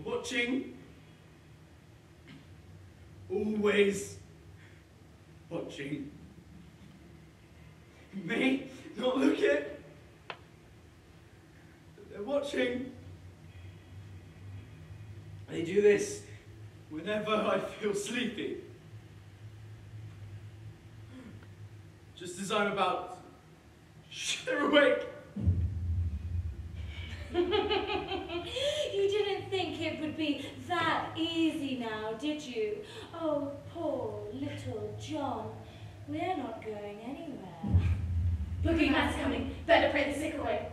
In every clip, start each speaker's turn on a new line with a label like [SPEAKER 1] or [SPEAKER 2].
[SPEAKER 1] Watching, always watching. You may not look it, but they're watching. They do this whenever I feel sleepy. Just as I'm about to shudder awake.
[SPEAKER 2] You didn't think it would be that easy now, did you? Oh, poor little John. We're not going anywhere.
[SPEAKER 3] Boogeyman's coming. Better pray the sick away.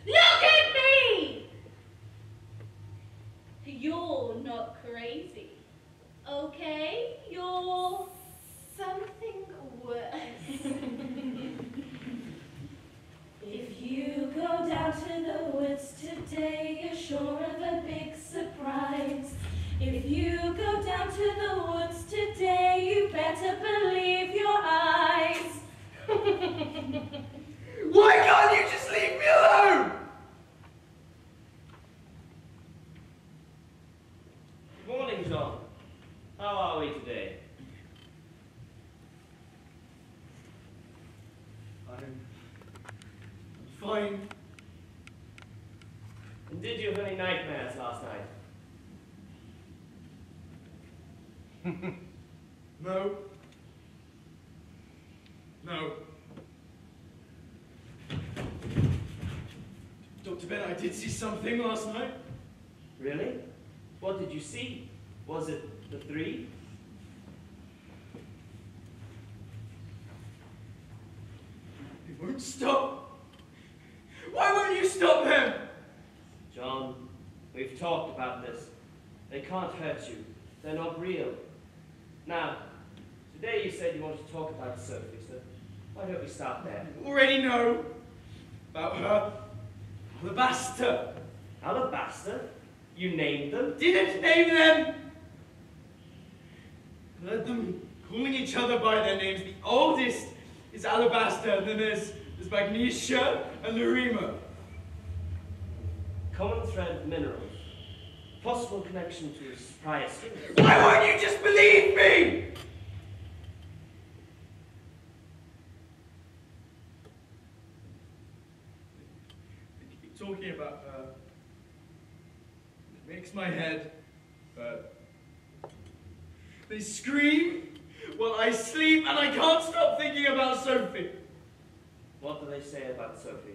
[SPEAKER 3] Look at me! You're not crazy. Okay? You're something worse.
[SPEAKER 2] If you go down to the woods today, you're sure of a big surprise. If you go down to the woods today, you better believe your eyes.
[SPEAKER 1] Why can't you just leave me alone?
[SPEAKER 4] Good morning, John. How are we today?
[SPEAKER 1] I'm fine.
[SPEAKER 4] And did you have any nightmares last night?
[SPEAKER 1] No. No. Dr. Ben, I did see something last night.
[SPEAKER 4] Really? What did you see? Was it the three?
[SPEAKER 1] He won't stop. Why won't you stop him?
[SPEAKER 4] John, we've talked about this. They can't hurt you. They're not real. Now, today you said you wanted to talk about Sophie, so why don't we start there?
[SPEAKER 1] You already know about her. Alabaster.
[SPEAKER 4] Alabaster? You named them?
[SPEAKER 1] Didn't name them. Heard them calling each other by their names. The oldest is Alabaster, and then there's Magnesia and Larima.
[SPEAKER 4] Common thread of minerals. Possible connection to his prior students.
[SPEAKER 1] Why won't you just believe me? They keep talking about her. It makes my head hurt. They scream while I sleep, and I can't stop thinking about Sophie.
[SPEAKER 4] What do they say about Sophie?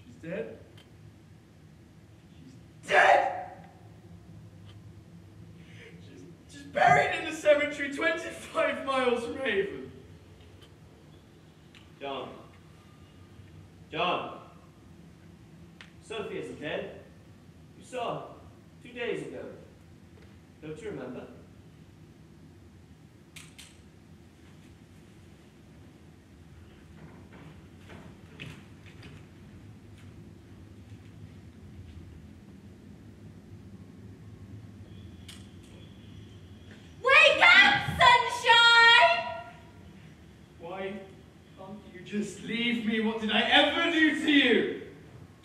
[SPEAKER 1] She's dead. She's dead! She's buried in the cemetery 25 miles from Haven.
[SPEAKER 4] John. John. Sophie isn't dead. You saw her 2 days ago. Don't you remember?
[SPEAKER 3] Wake up, sunshine!
[SPEAKER 1] Why can't you just leave me? What did I ever do to you?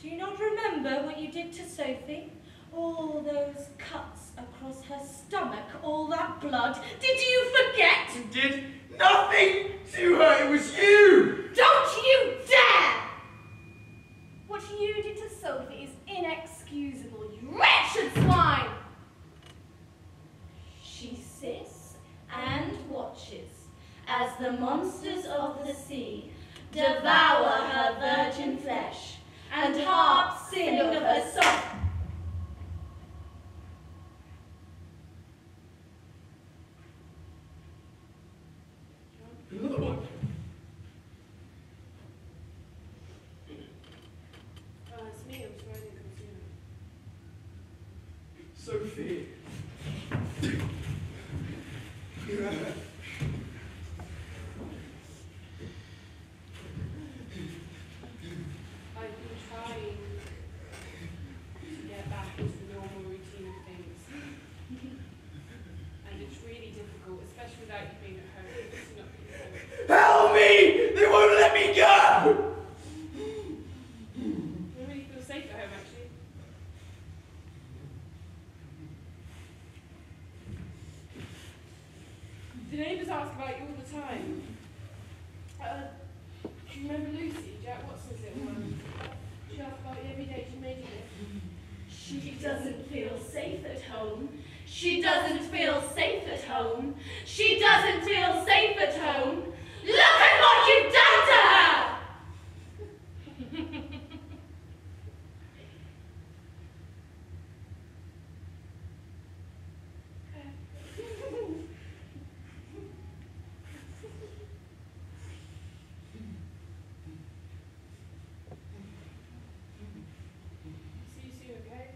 [SPEAKER 2] Do you not remember what you did to Sophie? All those cuts across her stomach, all that blood. Did you forget?
[SPEAKER 1] You did nothing to her. It was you.
[SPEAKER 3] Don't you dare! What
[SPEAKER 2] what you did to Sophie is inexcusable, you wretched swine! She sits and watches as the monsters of the sea devour her virgin flesh and harps sing of her soft.
[SPEAKER 1] Another one.
[SPEAKER 5] It's me. I'm sorry I didn't come sooner.
[SPEAKER 1] Sophie.
[SPEAKER 5] I've been trying to get back into the normal routine of things. And it's really difficult, especially without you being at home. It's not really home.
[SPEAKER 1] Help me! They won't let me go!
[SPEAKER 5] I really feel safe at home, actually. The neighbours ask about you all the time. Do you remember Lucy, Jack Watson's little one? She asks about you every day she made you this.
[SPEAKER 2] She doesn't feel safe at home. She doesn't feel safe at home. She doesn't feel safe at home. Look at what you've done to her!
[SPEAKER 5] See you soon, okay?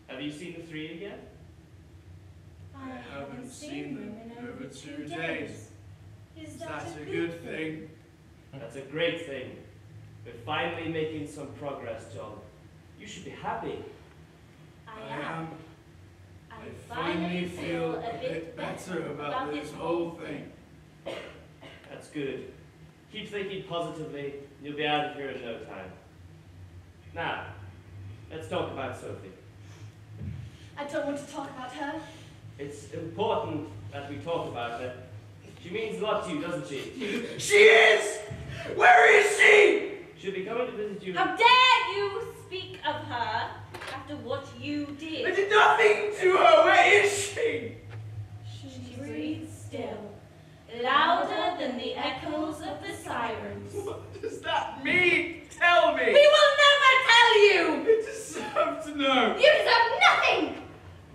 [SPEAKER 4] Have you seen the three again?
[SPEAKER 2] I
[SPEAKER 1] haven't seen them in over 2 days. Is that a good thing?
[SPEAKER 4] That's a great thing. We're finally making some progress, John. You should be happy.
[SPEAKER 1] I am. I finally feel a bit better about this whole thing.
[SPEAKER 4] That's good. Keep thinking positively, and you'll be out of here in no time. Now, let's talk about Sophie.
[SPEAKER 2] I don't want to talk about her.
[SPEAKER 4] It's important that we talk about her. She means a lot to you, doesn't she?
[SPEAKER 1] She is! Where is she?
[SPEAKER 4] She'll be coming to visit you.
[SPEAKER 3] How dare you speak of her after what you
[SPEAKER 1] I
[SPEAKER 3] did?
[SPEAKER 1] did nothing to her. Where is she?
[SPEAKER 2] She breathes still, louder than the echoes of the sirens.
[SPEAKER 1] What does that mean? Tell me.
[SPEAKER 3] We will never tell you!
[SPEAKER 1] I deserve to know.
[SPEAKER 3] You deserve nothing!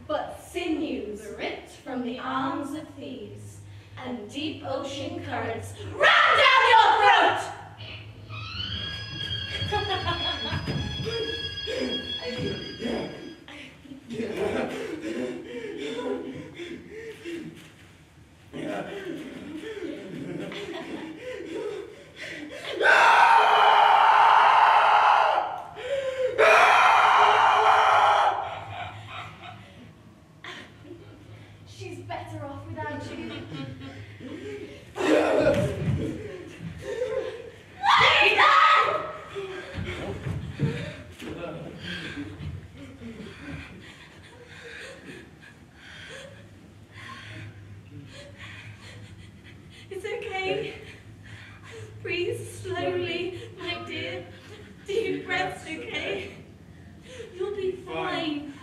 [SPEAKER 2] But sinews ripped from the arms of thieves, and deep ocean currents
[SPEAKER 3] Ram down your throat!
[SPEAKER 2] She's better off without you.
[SPEAKER 3] It's okay. Breathe slowly, my dear. Deep breaths, okay? You'll be fine.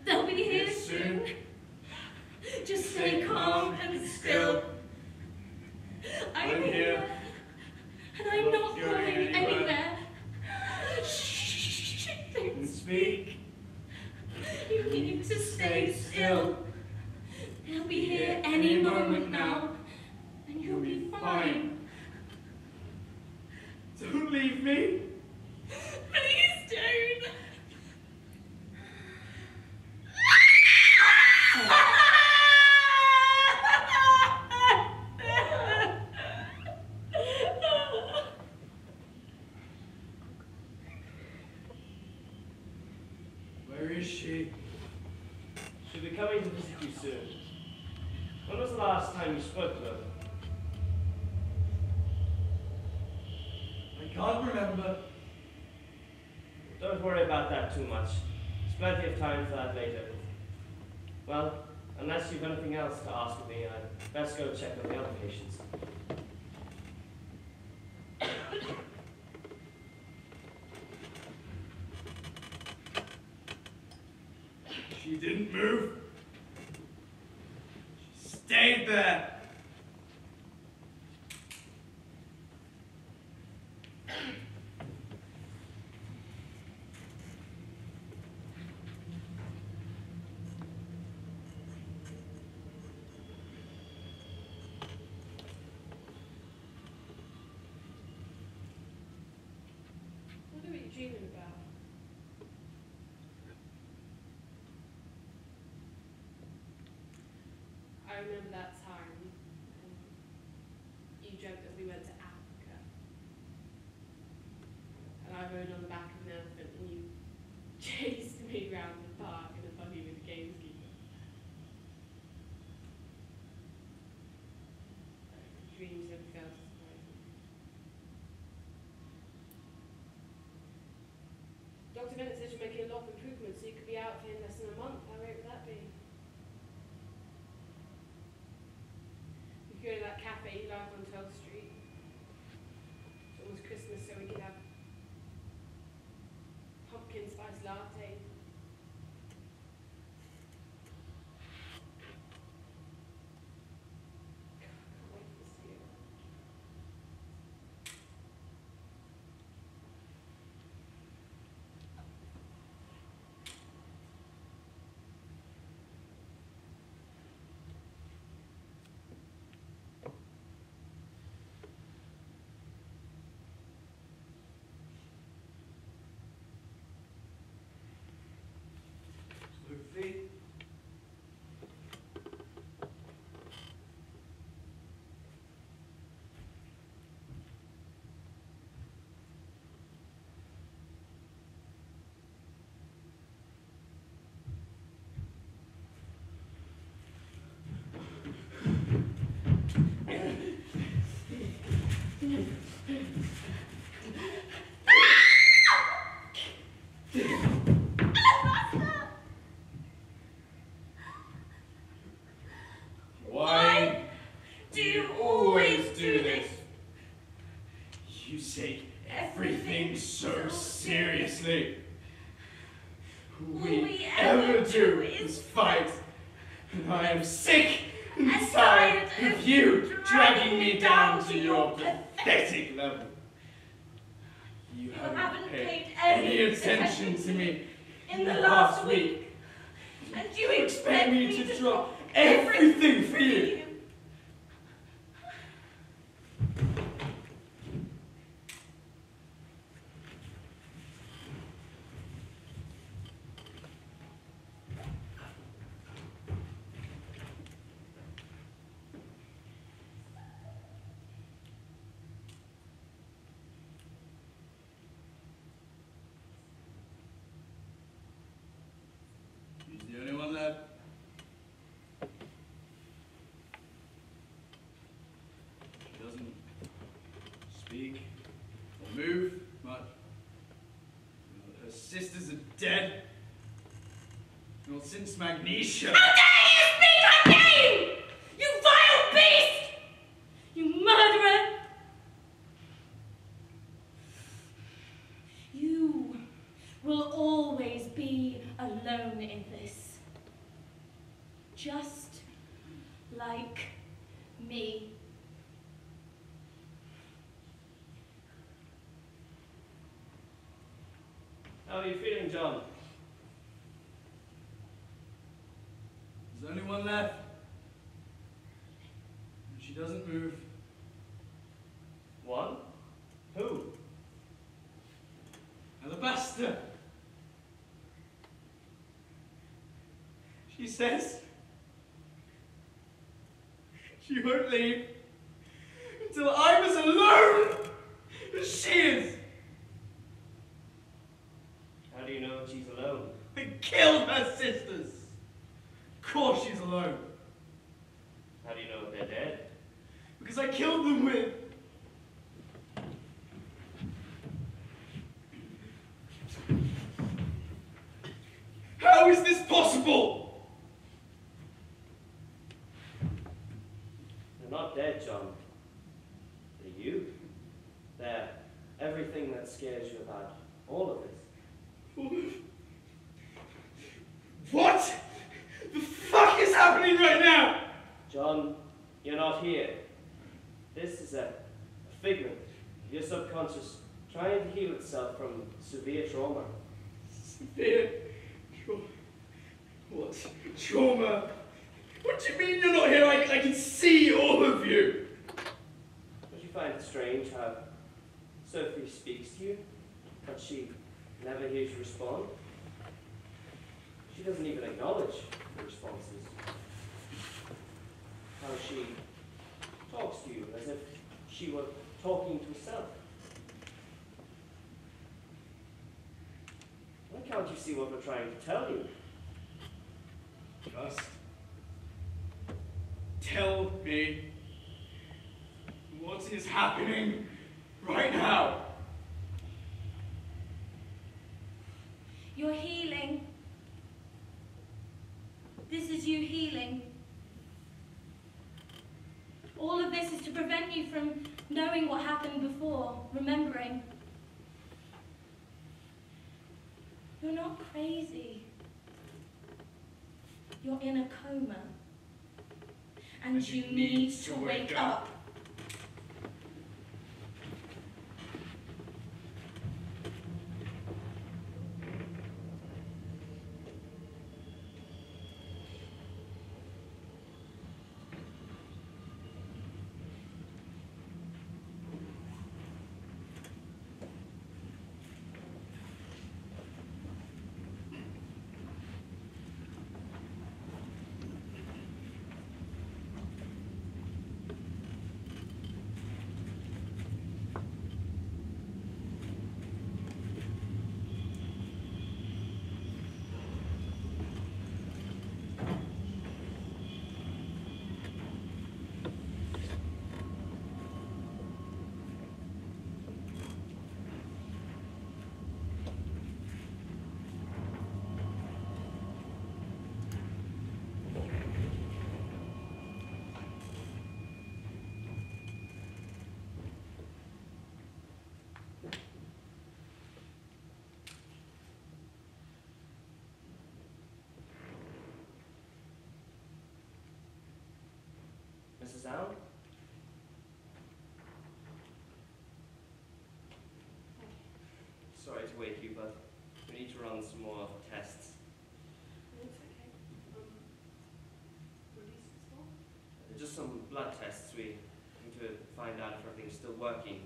[SPEAKER 3] They'll be here soon. Just stay calm and still. I'm here. And I'm not going anywhere. Shh, don't speak. You need to stay still. They'll be here any moment now. And you'll be fine.
[SPEAKER 1] Don't leave me.
[SPEAKER 3] Please don't.
[SPEAKER 4] too soon. When was the last time you spoke to her?
[SPEAKER 1] I can't remember.
[SPEAKER 4] Don't worry about that too much. There's plenty of time for that later. Well, unless you've anything else to ask of me, I'd best go check on the other patients.
[SPEAKER 1] She didn't move. She stayed there.
[SPEAKER 5] What are you dreaming about? I remember that time you dreamt that we went to Africa. And I rode on the back of an elephant and you chased me around the park in a buggy with a gamekeeper. Dreams never fail to surprise me. Dr. Bennett said you're making a lot of improvements, so you could be out here in less than a month. How great would that be? We could go to that cafe you like on 12th Street. It's almost Christmas, so we could have pumpkin spice latte. Can't wait to see it.
[SPEAKER 1] Lucy. Why do you always do this? You take everything so seriously. All we ever do is fight. And I am sick and tired of you dragging me down to your pathetic level. You haven't paid any attention to me in the last week.
[SPEAKER 2] And you
[SPEAKER 1] Expect me to drop everything for you. He's the only one left. She doesn't speak or move much. Her sisters are dead. Not since Magnesia.
[SPEAKER 2] How dare you speak her name! You vile beast! You murderer! You will always be alone in this. Just like me.
[SPEAKER 4] How are you feeling, John?
[SPEAKER 1] There's only one left. And she doesn't move.
[SPEAKER 4] One? Who?
[SPEAKER 1] Alabaster. She says she won't leave until I'm as alone as she is.
[SPEAKER 4] How do you know she's alone?
[SPEAKER 1] I killed her sisters. Of course she's alone.
[SPEAKER 4] How do you know they're dead?
[SPEAKER 1] Because I killed them with... How is this possible?
[SPEAKER 4] They're not dead, John. They're you. They're everything that scares you about all of this.
[SPEAKER 1] What the fuck is happening right now?
[SPEAKER 4] John, you're not here. This is a figment of your subconscious trying to heal itself from severe trauma.
[SPEAKER 1] Severe trauma? What? Trauma? What do you mean you're not here? I can see all of you.
[SPEAKER 4] Don't you find it strange how Sophie speaks to you, but she never hears you respond? She doesn't even acknowledge the responses. How she talks to you as if she were talking to herself. Why can't you see what we're trying to tell you?
[SPEAKER 1] Just tell me what is happening right now.
[SPEAKER 2] You're healing. This is you healing. All of this is to prevent you from knowing what happened before, remembering. You're not crazy. You're in a coma. And you need to wake up.
[SPEAKER 4] Mrs. Allen? Sorry to wake you, but we need to run some more tests.
[SPEAKER 5] It's okay. What is this for?
[SPEAKER 4] Just some blood tests. We need to find out if everything's still working.